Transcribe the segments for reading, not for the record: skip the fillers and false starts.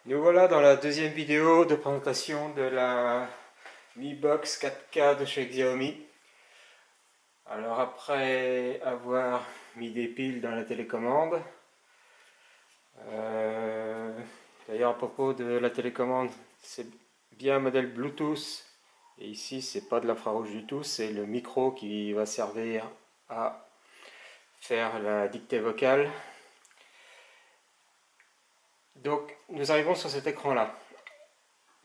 Nous voilà dans la deuxième vidéo de présentation de la Mi Box 4K de chez Xiaomi. Alors après avoir mis des piles dans la télécommande, euh, d'ailleurs à propos de la télécommande, c'est bien un modèle Bluetooth. Et ici c'est pas de l'infrarouge du tout, c'est le micro qui va servir à faire la dictée vocale. Donc nous arrivons sur cet écran là,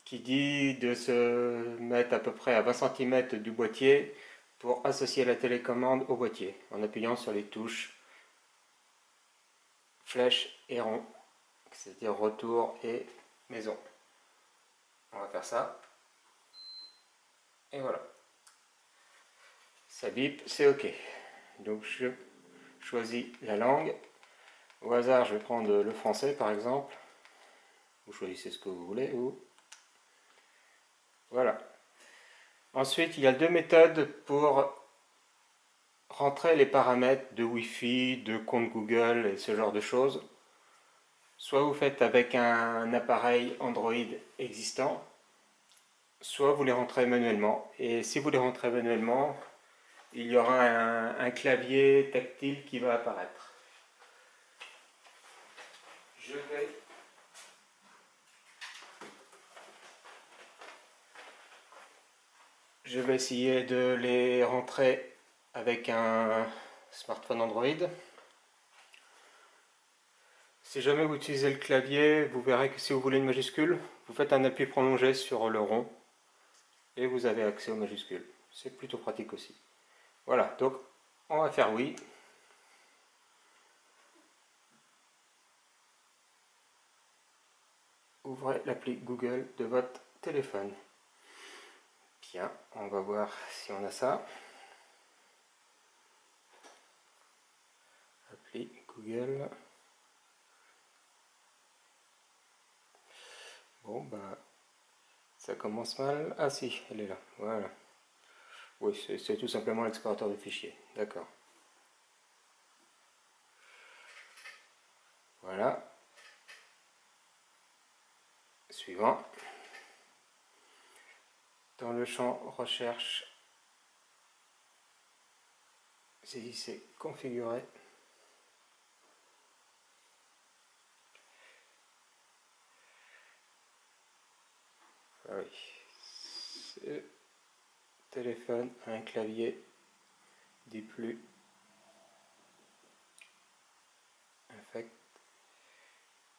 qui dit de se mettre à peu près à 20 cm du boîtier pour associer la télécommande au boîtier en appuyant sur les touches flèche et rond, c'est-à-dire retour et maison. On va faire ça. Et voilà. Ça bip, c'est OK. Donc je choisis la langue. Au hasard, je vais prendre le français par exemple. Vous choisissez ce que vous voulez. Voilà. Ensuite, il y a deux méthodes pour rentrer les paramètres de Wi-Fi, de compte Google et ce genre de choses. Soit vous faites avec un appareil Android existant, soit vous les rentrez manuellement. Et si vous les rentrez manuellement, il y aura un clavier tactile qui va apparaître. Je vais Je vais essayer de les rentrer avec un smartphone Android. Si jamais vous utilisez le clavier, vous verrez que si vous voulez une majuscule, vous faites un appui prolongé sur le rond et vous avez accès aux majuscules. C'est plutôt pratique aussi. Voilà, donc on va faire oui. Ouvrez l'appli Google de votre téléphone. Bien, on va voir si on a ça. Appli Google. Bon, bah, ça commence mal. Ah si, elle est là. Voilà. Oui, c'est tout simplement l'explorateur de fichiers. D'accord. Voilà. Suivant. Dans le champ recherche, saisissez configurer. Ah oui. Ce téléphone a un clavier dit plus infect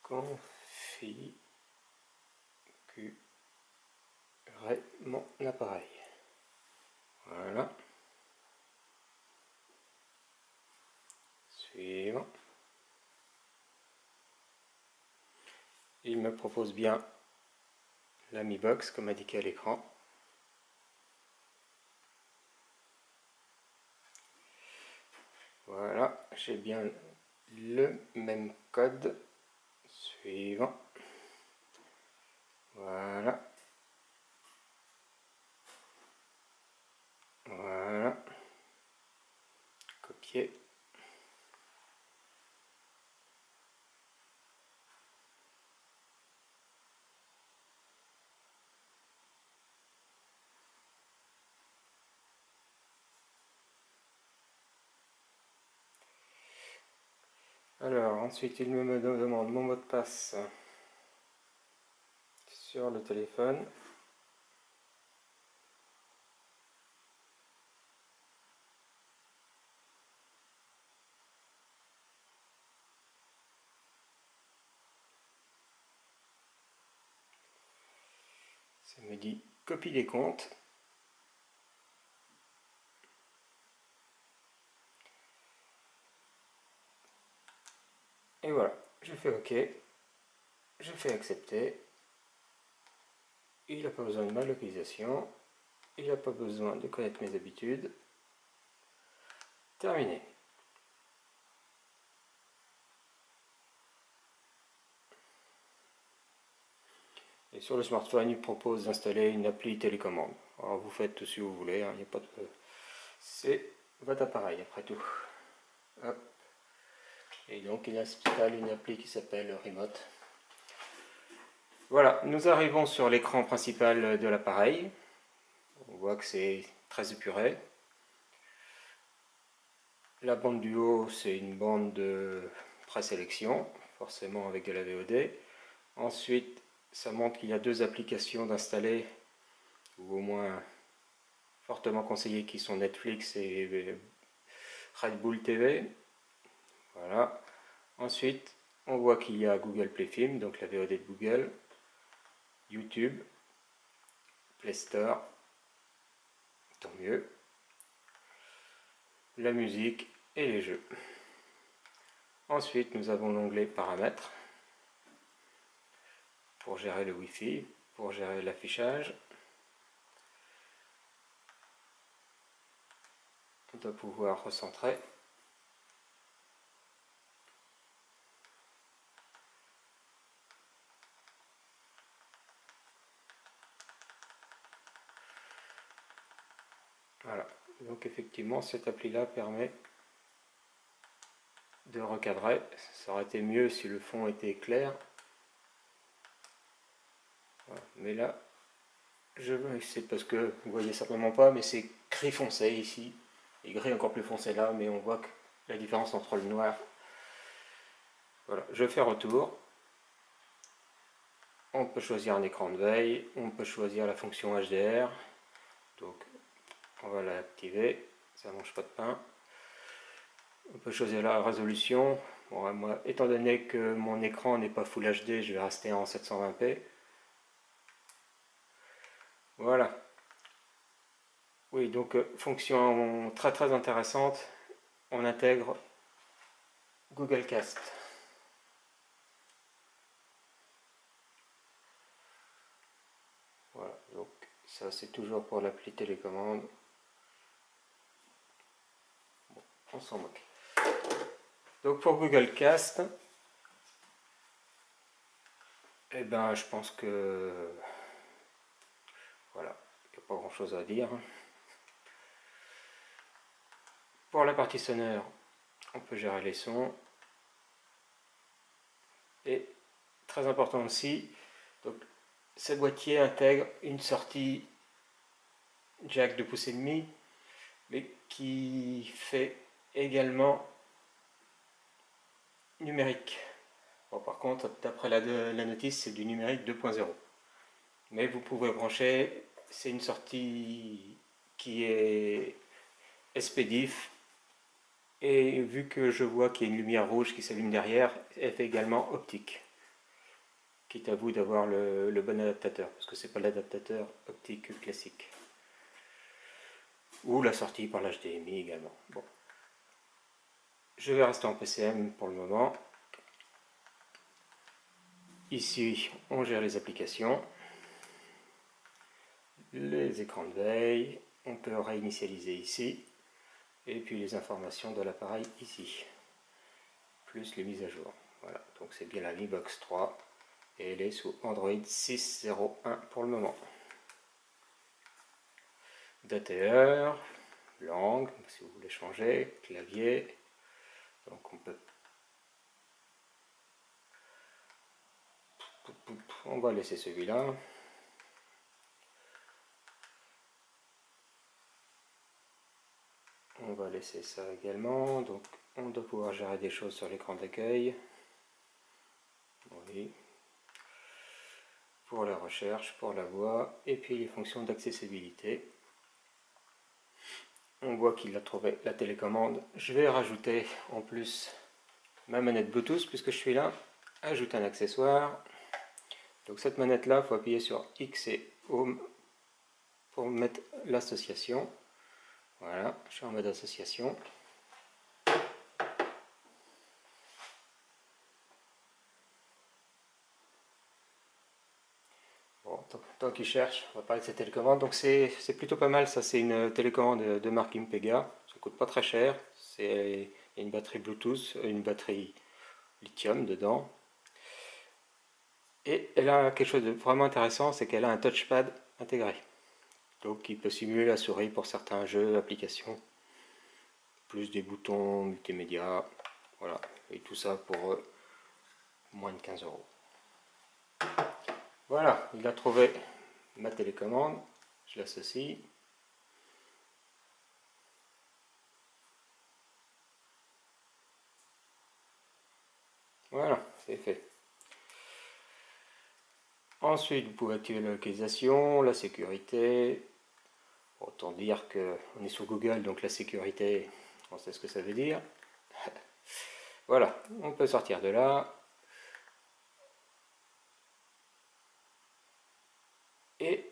configurer mon appareil. Voilà. Suivant. Il me propose bien la Mi Box comme indiqué à l'écran. Voilà, j'ai bien le même code. Suivant. Voilà. Voilà. Copier. Alors, ensuite, il me demande mon mot de passe sur le téléphone. Ça me dit copie des comptes. Et voilà, je fais OK. Je fais accepter. Il n'a pas besoin de ma localisation. Il n'a pas besoin de connaître mes habitudes. Terminé. Et sur le smartphone, il propose d'installer une appli télécommande. Alors vous faites tout ce que vous voulez, il n'y a pas de... C'est votre appareil après tout. Hop. Et donc il installe une appli qui s'appelle Remote. Voilà, nous arrivons sur l'écran principal de l'appareil. On voit que c'est très épuré. La bande du haut, c'est une bande de présélection, forcément avec de la VOD. Ensuite, ça montre qu'il y a deux applications d'installer, ou au moins fortement conseillées, qui sont Netflix et Red Bull TV. Voilà. Ensuite, on voit qu'il y a Google Play Film, donc la VOD de Google, YouTube, Play Store, tant mieux, la musique et les jeux. Ensuite, nous avons l'onglet Paramètres pour gérer le Wi-Fi, pour gérer l'affichage. On doit pouvoir recentrer. Voilà, donc effectivement cette appli-là permet de recadrer. Ça aurait été mieux si le fond était clair. Voilà. Mais là, c'est parce que vous voyez certainement pas, mais c'est gris foncé ici, et gris encore plus foncé là, mais on voit que la différence entre le noir. Voilà, je fais retour. On peut choisir un écran de veille, on peut choisir la fonction HDR, donc on va l'activer, ça mange pas de pain. On peut choisir la résolution. Bon, moi, étant donné que mon écran n'est pas Full HD, je vais rester en 720p. Voilà. Oui, donc fonction très très intéressante, on intègre Google Cast. Voilà, donc ça c'est toujours pour l'appli télécommande. Bon, on s'en moque. Donc pour Google Cast, eh ben je pense que voilà, il n'y a pas grand chose à dire. Pour la partie sonore, on peut gérer les sons. Et très important aussi, donc, ce boîtier intègre une sortie jack 2,5 pouces, mais qui fait également numérique. Bon, par contre, d'après la notice, c'est du numérique 2.0. Mais vous pouvez brancher, c'est une sortie qui est SPDIF. Et vu que je vois qu'il y a une lumière rouge qui s'allume derrière, elle fait également optique. Quitte à vous d'avoir le bon adaptateur, parce que c'est pas l'adaptateur optique classique. Ou la sortie par l'HDMI également. Bon. Je vais rester en PCM pour le moment. Ici, on gère les applications, les écrans de veille, on peut réinitialiser ici, et puis les informations de l'appareil ici, plus les mises à jour. Voilà, donc c'est bien la Mi Box 3, et elle est sous Android 6.0.1 pour le moment. Date et heure, langue, si vous voulez changer, clavier, donc on va laisser celui-là. On va laisser ça également, donc on doit pouvoir gérer des choses sur l'écran d'accueil. Oui. Pour la recherche, pour la voix, et puis les fonctions d'accessibilité. On voit qu'il a trouvé la télécommande. Je vais rajouter en plus ma manette Bluetooth puisque je suis là. Ajouter un accessoire. Donc cette manette là, il faut appuyer sur X et Home pour mettre l'association. Voilà, je suis en mode association. Bon, tant qu'il cherche, on va parler de cette télécommande. Donc c'est plutôt pas mal, ça c'est une télécommande de marque Impega. Ça coûte pas très cher. C'est une batterie Bluetooth, une batterie lithium dedans. Et elle a quelque chose de vraiment intéressant, c'est qu'elle a un touchpad intégré. Donc qui peut simuler la souris pour certains jeux, applications. Plus des boutons multimédia. Voilà. Et tout ça pour moins de 15 euros. Voilà, il a trouvé ma télécommande. Je l'associe. Voilà, c'est fait. Ensuite, vous pouvez activer la localisation, la sécurité. Autant dire qu'on est sur Google, donc la sécurité, on sait ce que ça veut dire. Voilà, on peut sortir de là. Et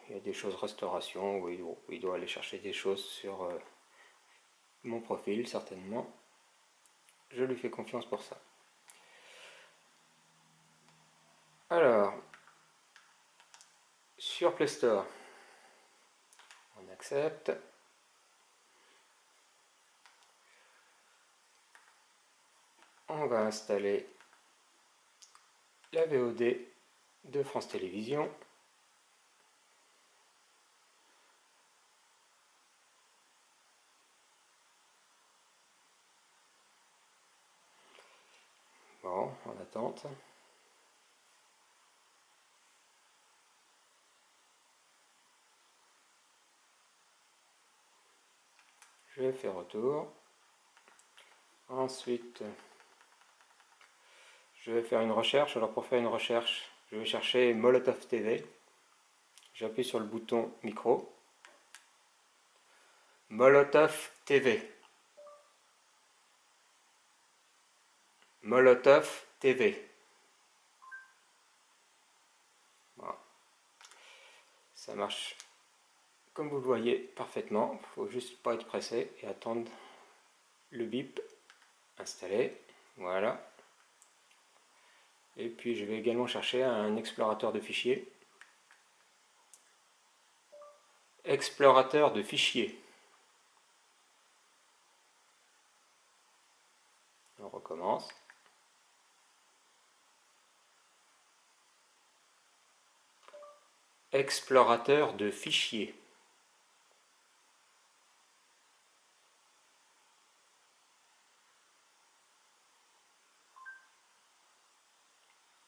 il y a des choses restauration, où il doit aller chercher des choses sur mon profil, certainement. Je lui fais confiance pour ça. Alors, sur Play Store, on accepte. On va installer la VOD de France Télévisions. Bon, en attente. Je fais retour. Ensuite, je vais faire une recherche. Alors pour faire une recherche, je vais chercher Molotov TV. J'appuie sur le bouton micro. Molotov TV. Molotov TV. Voilà. Ça marche comme vous le voyez parfaitement. Il ne faut juste pas être pressé et attendre le bip installé. Voilà. Et puis je vais également chercher un explorateur de fichiers. Explorateur de fichiers. On recommence. Explorateur de fichiers.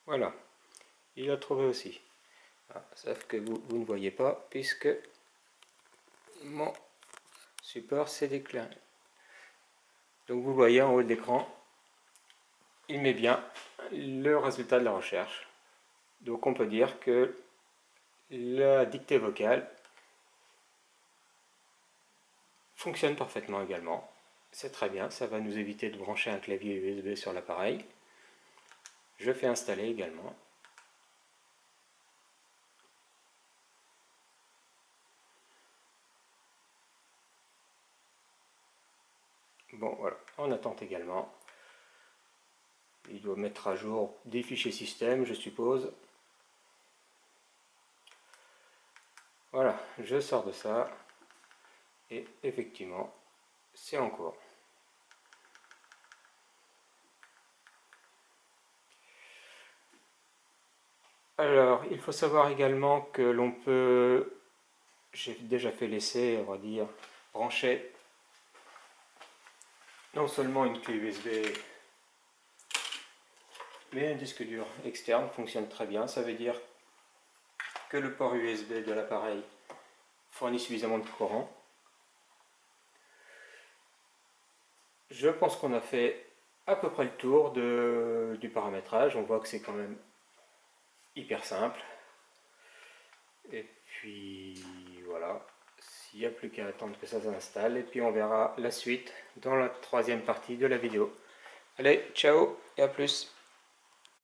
Voilà, il a trouvé aussi. Ah, sauf que vous ne voyez pas puisque mon support s'est déclaré. Donc vous voyez en haut de l'écran, il met bien le résultat de la recherche. Donc on peut dire que la dictée vocale fonctionne parfaitement également. C'est très bien, ça va nous éviter de brancher un clavier USB sur l'appareil. Je fais installer également. Bon voilà, en attente également. Il doit mettre à jour des fichiers système, je suppose. Voilà, je sors de ça. Et effectivement, c'est en cours. Alors, il faut savoir également que l'on peut, j'ai déjà fait l'essai, on va dire, brancher non seulement une clé USB, mais un disque dur externe fonctionne très bien. Ça veut dire que le port USB de l'appareil fournit suffisamment de courant. Je pense qu'on a fait à peu près le tour du paramétrage. On voit que c'est quand même hyper simple. Et puis voilà, s'il n'y a plus qu'à attendre que ça s'installe, et puis on verra la suite dans la troisième partie de la vidéo. Allez, ciao et à plus!